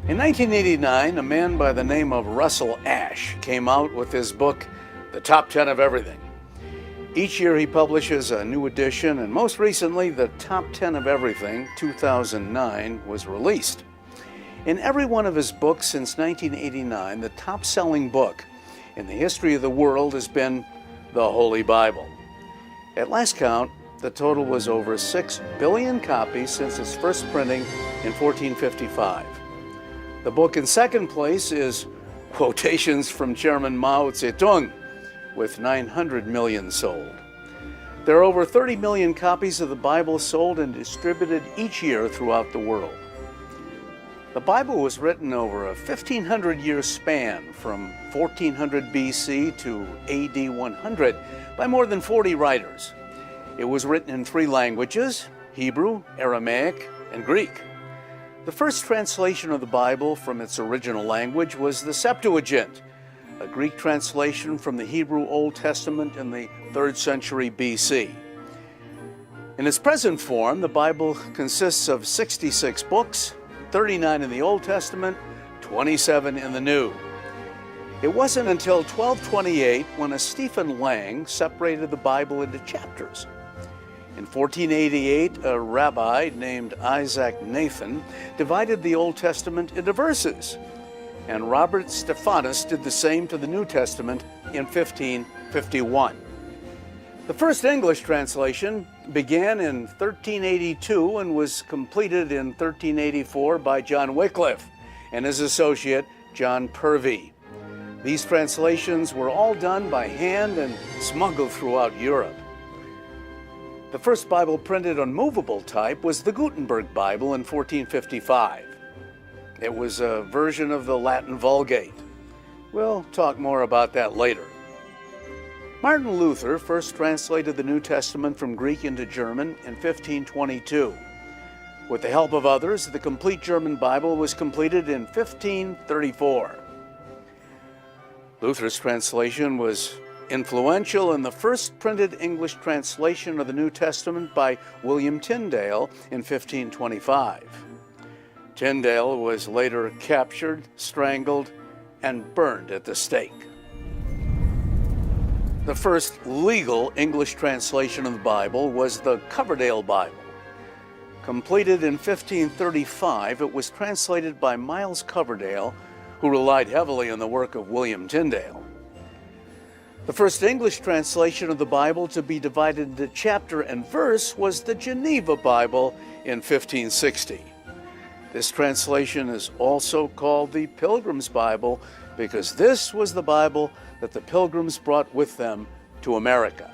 In 1989, a man by the name of Russell Ash came out with his book, The Top 10 of Everything. Each year he publishes a new edition, and most recently, The Top 10 of Everything 2009 was released. In every one of his books since 1989, the top-selling book in the history of the world has been the Holy Bible. At last count, the total was over 6 billion copies since its first printing in 1455. The book in second place is Quotations from Chairman Mao Zedong, with 900 million sold. There are over 30 million copies of the Bible sold and distributed each year throughout the world. The Bible was written over a 1,500-year span from 1400 BC to AD 100 by more than 40 writers. It was written in 3 languages, Hebrew, Aramaic, and Greek. The first translation of the Bible from its original language was the Septuagint, a Greek translation from the Hebrew Old Testament in the 3rd century BC. In its present form, the Bible consists of 66 books, 39 in the Old Testament, 27 in the New. It wasn't until 1228 when a Stephen Lang separated the Bible into chapters. In 1488, a rabbi named Isaac Nathan divided the Old Testament into verses, and Robert Stephanus did the same to the New Testament in 1551. The first English translation began in 1382 and was completed in 1384 by John Wycliffe and his associate John Purvey. These translations were all done by hand and smuggled throughout Europe. The first Bible printed on movable type was the Gutenberg Bible in 1455. It was a version of the Latin Vulgate. We'll talk more about that later. Martin Luther first translated the New Testament from Greek into German in 1522. With the help of others, the complete German Bible was completed in 1534. Luther's translation was influential in the first printed English translation of the New Testament by William Tyndale in 1525. Tyndale was later captured, strangled, and burned at the stake. The first legal English translation of the Bible was the Coverdale Bible. Completed in 1535, it was translated by Miles Coverdale, who relied heavily on the work of William Tyndale. The first English translation of the Bible to be divided into chapter and verse was the Geneva Bible in 1560. This translation is also called the Pilgrim's Bible because this was the Bible that the Pilgrims brought with them to America.